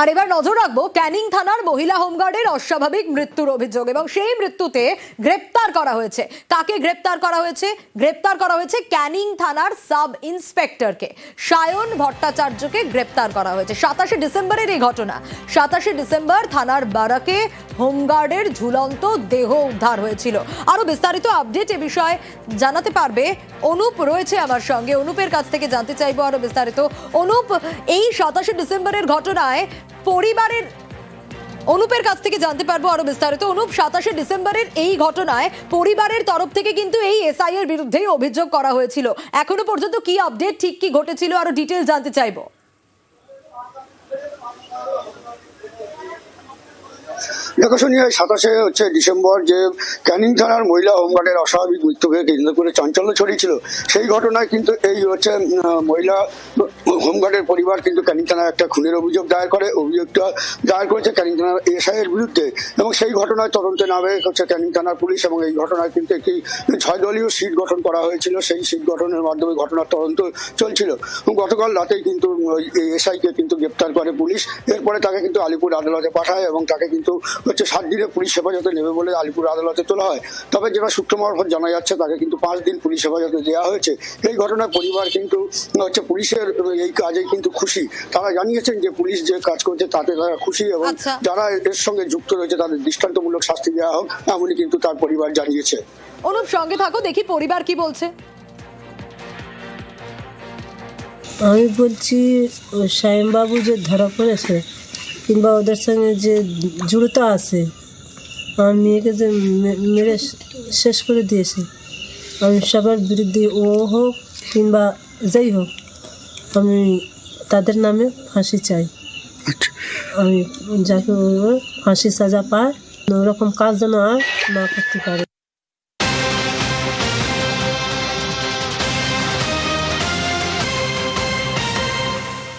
আর এবার নজর রাখবো ক্যানিং থানার মহিলা হোমগার্ডের অস্বাভাবিক মৃত্যুর অভিযোগ এবং সেই মৃত্যুতে গ্রেপ্তার করা হয়েছে। কাকে গ্রেপ্তার করা হয়েছে? গ্রেপ্তার করা হয়েছে ক্যানিং থানার সাব ইন্সপেক্টরকে, সায়ন ভট্টাচার্যকে গ্রেপ্তার করা হয়েছে। 27শে ডিসেম্বরের এই ঘটনা। 27শে ডিসেম্বর থানার বারাকে হোমগার্ডের ঝুলন্ত দেহ উদ্ধার হয়েছিল। আরো বিস্তারিত আপডেট এ বিষয়ে জানাতে পারবে অনুপ রয়েছে আমার সঙ্গে। অনুপের কাছ থেকে জানতে চাইবো আরো বিস্তারিত। অনুপ, এই 27শে ডিসেম্বরের ঘটনায় পরিবারের অনুপের কাছ থেকে জানতে পারবো আরো বিস্তারিত। অনুপ, 27শে ডিসেম্বরের এই ঘটনায় পরিবারের তরফ থেকে কিন্তু এই এসআই এর বিরুদ্ধেই অভিযোগ করা হয়েছিল। এখনো পর্যন্ত কি আপডেট, ঠিক কি ঘটেছিল, আরো ডিটেইলস জানতে চাইবো। দেখো শুনিয়ে 27শে ডিসেম্বর যে ক্যানিং থানার মহিলা হোমগার্ডের অস্বাভাবিক মৃত্যুকে কেন্দ্র করে চাঞ্চল্য ছড়িয়েছিল, সেই ঘটনায় কিন্তু এই মহিলা হোমগার্ডের পরিবার কিন্তু ক্যানিং থানায় একটা খুনের অভিযোগ দায়ের করে। অভিযোগটা দায়ের করেছে ক্যানিং থানার এসআই এর বিরুদ্ধে এবং সেই ঘটনায় তদন্তে নামে ক্যানিং থানার পুলিশ এবং এই ঘটনায় কিন্তু একটি 6 দলীয় সিট গঠন করা হয়েছিল। সেই সিট গঠনের মাধ্যমে ঘটনার তদন্ত চলছিল। গতকাল রাতেই কিন্তু এসআইকে কিন্তু গ্রেপ্তার করে পুলিশ। এরপরে তাকে কিন্তু আলিপুর আদালতে পাঠায় এবং তাকে কিন্তু 7 দিনে পুলিশ হেফাজতে নেবে বলে আলিপুর আদালতে তোলা হয়। তবে যেটা সূত্র মারফত জানা যাচ্ছে, তাকে কিন্তু 5 দিন পুলিশ হেফাজতে দেওয়া হয়েছে। এই ঘটনায় পরিবার কিন্তু পুলিশের এই কাজে কিন্তু খুশি। তারা জানিয়েছেন যে পুলিশ যে কাজ করছে তাতে তারা খুশি এবং যারা এর সঙ্গে যুক্ত রয়েছে তাদের দৃষ্টান্তমূলক শাস্তি দেওয়া হোক, এমনই কিন্তু তার পরিবার জানিয়েছে। অনুপ, সঙ্গে থাকো, দেখি পরিবার কি বলছে। আমি বলছি সায়নবাবু যে ধরা পড়েছে কিংবা ওদের সঙ্গে যে জড়িত আছে, আমার মেয়েকে যে মেরে শেষ করে দিয়েছে, আমি সবার বিরুদ্ধে ও হোক কিংবা যাই হোক, আমি তাদের নামে ফাঁসি চাই। আমি যাকে ফাঁসি সাজা পায়, ওরকম কাজ যেন আর না করতে পারে।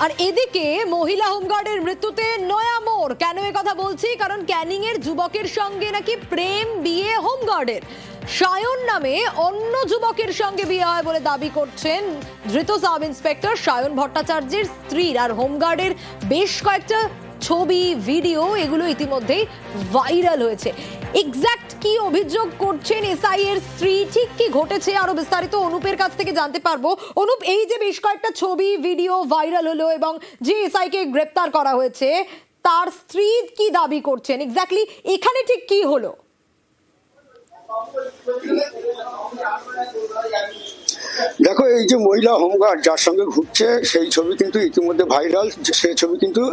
আর এদিকে মহিলা হোমগার্ডের মৃত্যুতে নয়া মোড়। কেন এ কথা বলছি? কারণ ক্যানিং এর যুবকের সঙ্গে নাকি প্রেম বিয়ে হোমগার্ডের। সায়ন নামে অন্য যুবকের সঙ্গে বিয়ে হয় বলে দাবি করছেন ধৃত সাব ইন্সপেক্টর সায়ন ভট্টাচার্যের স্ত্রীর। আর হোমগার্ডের বেশ কয়েকটা ছবি, ভিডিও, এগুলো ইতিমধ্যেই ভাইরাল হয়েছে। এক্স্যাক্ট কি অভিযোগ করছেন এসআই এর স্ত্রী, ঠিক কি ঘটেছে, আরো বিস্তারিত অনুপের কাছ থেকে জানতে পারবো। অনুপ, এই যে বেশ কয়েকটা ছবি, ভিডিও ভাইরাল হলো এবং যে এসআই কে গ্রেপ্তার করা হয়েছে তার স্ত্রী কি দাবি করছেন, এক্স্যাক্টলি এখানে ঠিক কি হলো? দেখো, এই যে মহিলা হোমগার্ড যার সঙ্গে ঘুরছে সেই ছবি কিন্তু ইতিমধ্যে ভাইরাল। সেই ছবি কিন্তু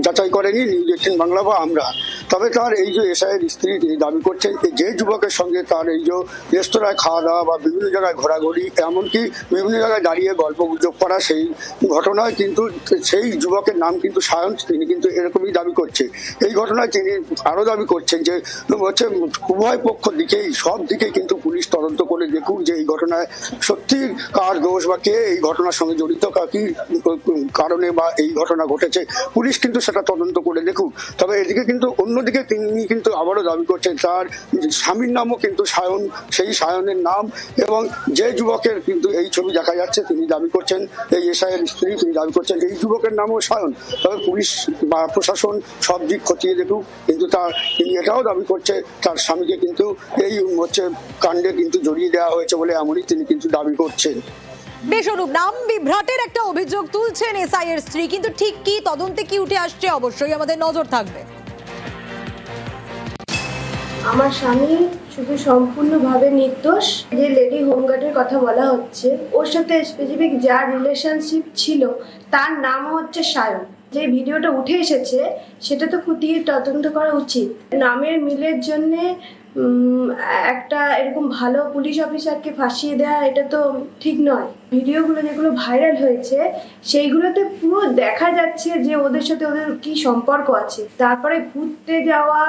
যাচাই করেনি নিউজ 18 বাংলা বা আমরা। তবে তার এই যে এসআইয়ের স্ত্রী, তিনি দাবি করছেন যে যুবকের সঙ্গে তার এই যে রেস্তোরাঁয় খাওয়া দাওয়া বা বিভিন্ন জায়গায় ঘোরাঘুরি, এমনকি বিভিন্ন জায়গায় দাঁড়িয়ে গল্প গুজব করা, সেই ঘটনায় কিন্তু সেই যুবকের নাম কিন্তু সায়ন, তিনি কিন্তু এরকমই দাবি করছে। এই ঘটনায় তিনি আরো দাবি করছেন যে উভয় পক্ষ দিকেই, সব দিকেই কিন্তু পুলিশ তদন্ত করে দেখুক যে এই ঘটনায় সত্যি কার দোষ বা কে এই ঘটনার সঙ্গে জড়িত, কি কারণে বা এই ঘটনা ঘটেছে, পুলিশ কিন্তু সেটা তদন্ত করে দেখুক। তবে এদিকে কিন্তু অন্যদিকে তিনি কিন্তু আবারও দাবি করছেন তার স্বামীর নামও কিন্তু সায়ন, সেই সায়নের নাম, এবং যে যুবকের কিন্তু এই ছবি দেখা যাচ্ছে তিনি দাবি করছেন, এই এসআইয়ের স্ত্রী, তিনি দাবি করছেন এই যুবকের নামও সায়ন। তবে পুলিশ বা প্রশাসন সব দিক খতিয়ে দেখুক, কিন্তু তিনি এটাও দাবি করছে তার স্বামীকে কিন্তু এই কাণ্ডে কিন্তু জড়িয়ে দেওয়া হয়েছে বলে এমনই তিনি কিন্তু দাবি করছেন। বেশ অনুপ, নাম বিভ্রাটের একটা অভিযোগ তুলছেন এসআই এর স্ত্রী, কিন্তু ঠিক কি তদন্তে কি উঠে আসছে অবশ্যই আমাদের নজর থাকবে। আমার স্বামী শুধু সম্পূর্ণভাবে নির্দোষ। যে লেডি হোমগার্ডের কথা বলা হচ্ছে, ওর সাথে স্পেসিফিক যার রিলেশনশিপ ছিল তার নাম হচ্ছে সায়ন। যে ভিডিওটা উঠে এসেছে সেটা তো খতিয়ে তদন্ত করা উচিত। নামের মিলের জন্যে একটা এরকম ভালো পুলিশ অফিসারকে ফাঁসিয়ে দেওয়া, এটা তো ঠিক নয়। ভিডিওগুলো যেগুলো ভাইরাল হয়েছে সেইগুলোতে পুরো দেখা যাচ্ছে যে ওদের সাথে ওদের কি সম্পর্ক আছে। তারপরে ঘুরতে যাওয়া,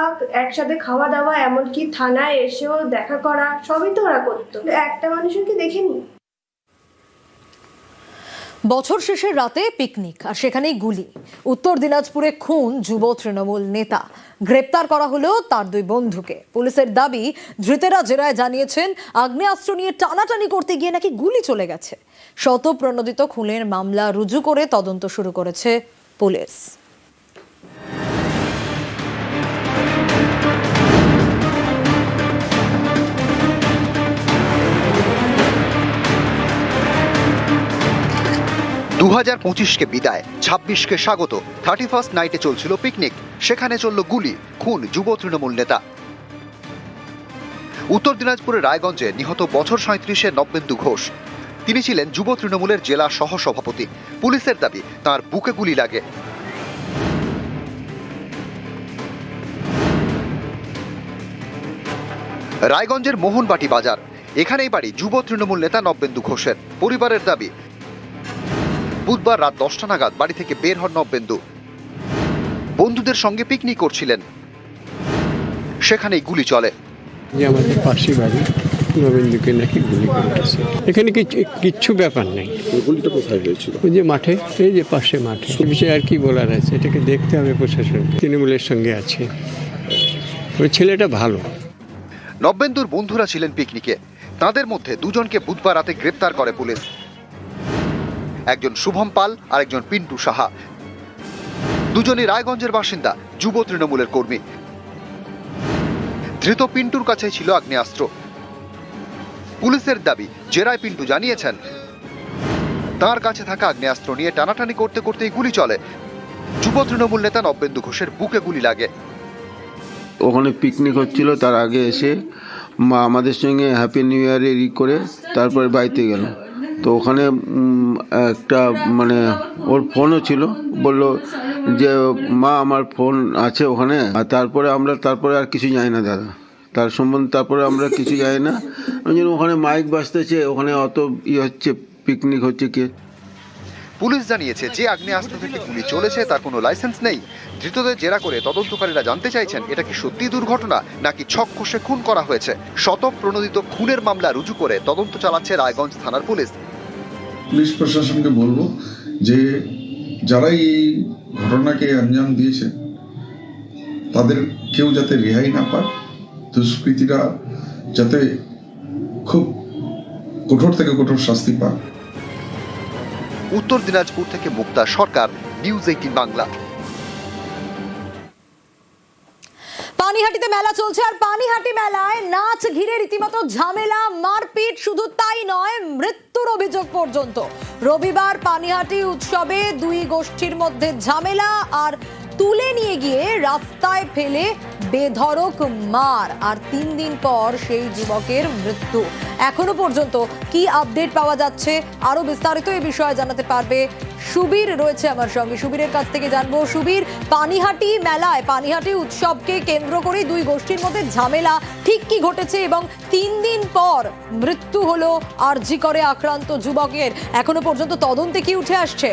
একসাথে খাওয়া দাওয়া, এমনকি থানায় এসেও দেখা করা, সবই তো ওরা করতো। একটা মানুষকে দেখেনি। বছর শেষের রাতে পিকনিক আর সেখানেই গুলি। উত্তর দিনাজপুরে খুন যুব তৃণমূল নেতা। গ্রেপ্তার করা হলো তার 2 বন্ধুকে। পুলিশের দাবি, ধৃতেরা জেরায় জানিয়েছেন আগ্নেয়াস্ত্র নিয়ে টানাটানি করতে গিয়ে নাকি গুলি চলে গেছে। শতপ্রণোদিত খুনের মামলা রুজু করে তদন্ত শুরু করেছে পুলিশ। কে বিদায়, 26কে স্বাগত। 31st নাইটে চলছিল পিকনিক, সেখানে চলল গুলি, খুন যুব তৃণমূল নেতা। উত্তর দিনাজপুরের রায়গঞ্জে নিহত বছর 37-এর নবেন্দু ঘোষ। তিনি ছিলেন যুব তৃণমূলের জেলা সহ সভাপতি। পুলিশের দাবি তার বুকে গুলি লাগে। রায়গঞ্জের মোহনবাটি বাজার, এখানেই বাড়ি যুব তৃণমূল নেতা নবেন্দু ঘোষের। পরিবারের দাবি বুধবার রাত 10টা নাগাদ বাড়ি থেকে বের হন নবেন্দু। বন্ধুদের সঙ্গে পিকনিক করছিলেন, সেখানেই গুলি চলে। আমাদের পাশে বাড়ি, নবেন্দুকে নাকি গুলি করে গেছে। এখানে কিচ্ছু ব্যাপার নেই। গুলিটা কোথায় হয়েছিল? ওই যে মাঠে, এই যে পাশে মাঠে। এ বিষয়ে আর কি বলার আছে, এটাকে দেখতে হবে প্রশাসন। তৃণমূলের সঙ্গে আছে, ওই ছেলেটা ভালো। নবেন্দুর বন্ধুরা ছিলেন পিকনিকে, তাদের মধ্যে দুজনকে বুধবার রাতে গ্রেপ্তার করে পুলিশ। একজন শুভম পাল আর একজন পিন্টু সাহা, দুজনই রায়গঞ্জের বাসিন্দা, যুব তৃণমূলের কর্মী। ধৃত পিন্টুর কাছে ছিল আগ্নেয়াস্ত্র। পুলিশের দাবি, জেরায় পিন্টু জানিয়েছেন তার কাছে থাকা আগ্নেয়াস্ত্র নিয়ে টানাটানি করতে করতেই গুলি চলে। যুব তৃণমূল নেতা নবেন্দু ঘোষের বুকে গুলি লাগে। ওখানে পিকনিক হচ্ছিল, তার আগে এসে আমাদের সঙ্গে হ্যাপি নিউ ইয়ারে করে তারপরে বাড়িতে গেল। তো ওখানে একটা ওর ফোনও ছিল, বলল যে মা আমার ফোন আছে ওখানে। আর তারপরে আর কিছু জানি না দাদা, তার সম্বন্ধে তারপরে আমরা কিছু জানি না। ওখানে মাইক বাজতেছে, ওখানে অত হচ্ছে, পিকনিক হচ্ছে কি। পুলিশ জানিয়েছে যে আগ্নেয়াস্ত্র থেকে গুলি চলেছে তার কোনো লাইসেন্স নেই। ধৃতদের জেরা করে তদন্তকারীরা জানতে চাইছেন এটা কি সত্যি দুর্ঘটনা নাকি ছক কষে খুন করা হয়েছে। শতপ্রণোদিত খুনের মামলা রুজু করে তদন্ত চালাচ্ছে রায়গঞ্জ থানার পুলিশ। পুলিশ প্রশাসনকে বলবো যে যারা এই ঘটনাকে আঞ্জাম দিয়েছে তাদের কেউ যাতে রেহাই না পায়, দুষ্কৃতীরা যাতে খুব কঠোর থেকে কঠোর শাস্তি পায়। উত্তর দিনাজপুর থেকে মুক্তা সরকার, নিউজ 18 বাংলা। পানিহাটিতে মেলা চলছে, আর পানিহাটি মেলায় নাচ ঘিরে রীতিমতো ঝামেলা, মারপিট, শুধু তাই নয়, মৃত্যুর অভিযোগ পর্যন্ত। রবিবার পানিহাটি উৎসবে দুই গোষ্ঠীর মধ্যে ঝামেলা, আর তুলে নিয়ে গিয়ে রাস্তায় ফেলে বেধড়ক মার, আর 3 দিন পর সেই যুবকের মৃত্যু। এখনো পর্যন্ত কি আপডেট পাওয়া যাচ্ছে, আরো বিস্তারিত এই বিষয়ে জানাতে পারবে সুবীর, রয়েছে আমার সঙ্গে। সুবীরের কাছ থেকে জানবো, সুবীর, পানিহাটি মেলায়, পানিহাটি উৎসবকে কেন্দ্র করে দুই গোষ্ঠীর মধ্যে ঝামেলা ঠিক কি ঘটেছে, এবং 3 দিন পর মৃত্যু হলো আরজি করে আক্রান্ত যুবকের, এখনো পর্যন্ত তদন্তে কি উঠে আসছে?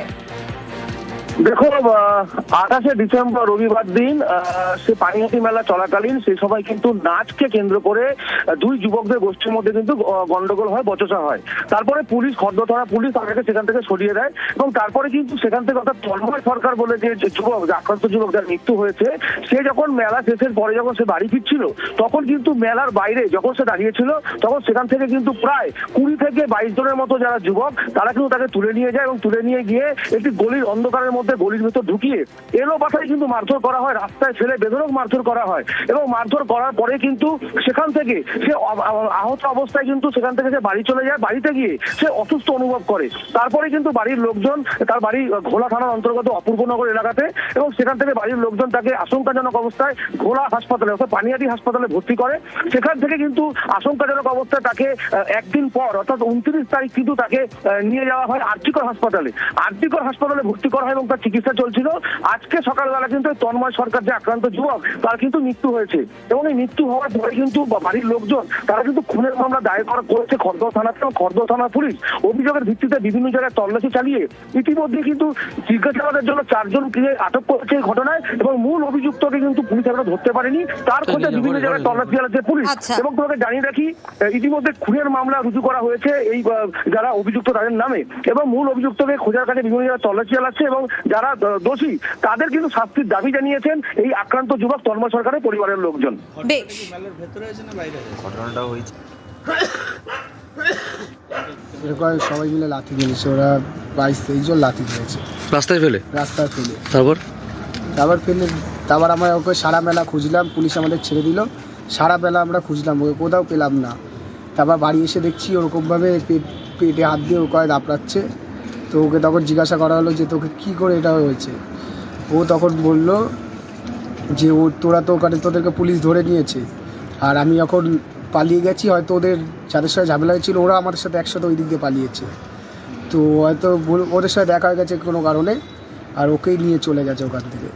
দেখো, 28শে ডিসেম্বর রবিবার দিন সে পানিহাটি মেলা চলাকালীন সেই সময় কিন্তু নাচকে কেন্দ্র করে দুই যুবকদের গোষ্ঠীর মধ্যে কিন্তু গন্ডগোল হয়, বচসা হয়। তারপরে পুলিশ, খর্দ থানা পুলিশ তাদেরকে সেখান থেকে সরিয়ে দেয়, এবং তারপরে কিন্তু সেখান থেকে অর্থাৎ তন্ময় সরকার বলে যে যুবক, আক্রান্ত যুবক যার মৃত্যু হয়েছে, সে যখন মেলা শেষের পরে যখন সে বাড়ি ফিরছিল, তখন কিন্তু মেলার বাইরে যখন সে দাঁড়িয়েছিল, তখন সেখান থেকে কিন্তু প্রায় 20 থেকে 22 জনের মতো যারা যুবক, তারা কিন্তু তাকে তুলে নিয়ে যায়, এবং তুলে নিয়ে গিয়ে একটি গলির অন্ধকারের মধ্যে, গলির ভিতর ঢুকিয়ে এলো পাথায় কিন্তু মারধর করা হয়, রাস্তায় ফেলে বেধড়ক মারধর করা হয়। এবং মারধর করার পরে কিন্তু সেখান থেকে সে আহত অবস্থায় কিন্তু সেখান থেকে সে বাড়ি চলে যায়। বাড়িতে গিয়ে সে অসুস্থ অনুভব করে। তারপরে কিন্তু বাড়ির লোকজন, তার বাড়ি ঘোলা থানার অন্তর্গত অপূর্বনগর এলাকাতে, এবং সেখান থেকে বাড়ির লোকজন তাকে আশঙ্কাজনক অবস্থায় ঘোলা হাসপাতালে অর্থাৎ পানিহাটি হাসপাতালে ভর্তি করে। সেখান থেকে কিন্তু আশঙ্কাজনক অবস্থায় তাকে একদিন পর অর্থাৎ 29 তারিখ কিন্তু তাকে নিয়ে যাওয়া হয় আরজিকর হাসপাতালে। আরজিকর হাসপাতালে ভর্তি করা হয় এবং তার চিকিৎসা চলছিল। আজকে সকালবেলা কিন্তু তন্ময় সরকার যে আক্রান্ত যুবক, তার কিন্তু মৃত্যু হয়েছে, এবং এই মৃত্যু হওয়ার পরে কিন্তু বাড়ির লোকজন তারা কিন্তু খুনের মামলা দায়ের করেছে খড়দহ থানাতে, এবং খড়দহ থানা পুলিশ অভিযোগের ভিত্তিতে বিভিন্ন জায়গায় তল্লাশি চালিয়ে ইতিমধ্যে কিন্তু জিজ্ঞাসাবাদের জন্য 4 জনকে আটক করেছে এই ঘটনায়, এবং মূল অভিযুক্তকে কিন্তু পুলিশ এখনো ধরতে পারেনি। তার খোঁজে বিভিন্ন জায়গায় তল্লাশি চালাচ্ছে পুলিশ। এবং তোমাকে জানিয়ে রাখি, ইতিমধ্যে খুনের মামলা রুজু করা হয়েছে এই যারা অভিযুক্ত তাদের নামে, এবং মূল অভিযুক্তকে খোঁজার কাছে বিভিন্ন জায়গায় তল্লাশি চালাচ্ছে, এবং যারা দোষী তাদের কিন্তু শাস্তির দাবি জানিয়েছেন এই আক্রান্ত যুবক তন্ময় সরকারের পরিবারের লোকজন। বেশ, এরকম সবাই মিলে লাথি মেরেছে, ওরা 22-23 জন লাথি মেরেছে রাস্তায় ফেলে। রাস্তায় ফেলে তারপর আমরা ওকে সারা বেলা খুঁজলাম, পুলিশ আমাদের ছেড়ে দিল। সারা বেলা আমরা খুঁজলাম, ওকে কোথাও পেলাম না। তারপর বাড়ি এসে দেখছি ওরকমভাবে পেটে হাত দিয়ে ও কয়ে দাপড়াচ্ছে। তো ওকে তখন জিজ্ঞাসা করা হলো যে তোকে কী করে এটা হয়েছে। ও তখন বলল যে তোরা তো ওখানে তোদেরকে পুলিশ ধরে নিয়েছে, আর আমি যখন পালিয়ে গেছি হয়তো ওদের যাদের সাথে ঝামেলা হয়েছিল ওরা আমাদের সাথে একসাথে ওই দিক দিয়ে পালিয়েছে। তো হয়তো ওদের সাথে দেখা হয়ে গেছে কোনো কারণে, আর ওকেই নিয়ে চলে গেছে ওখান থেকে।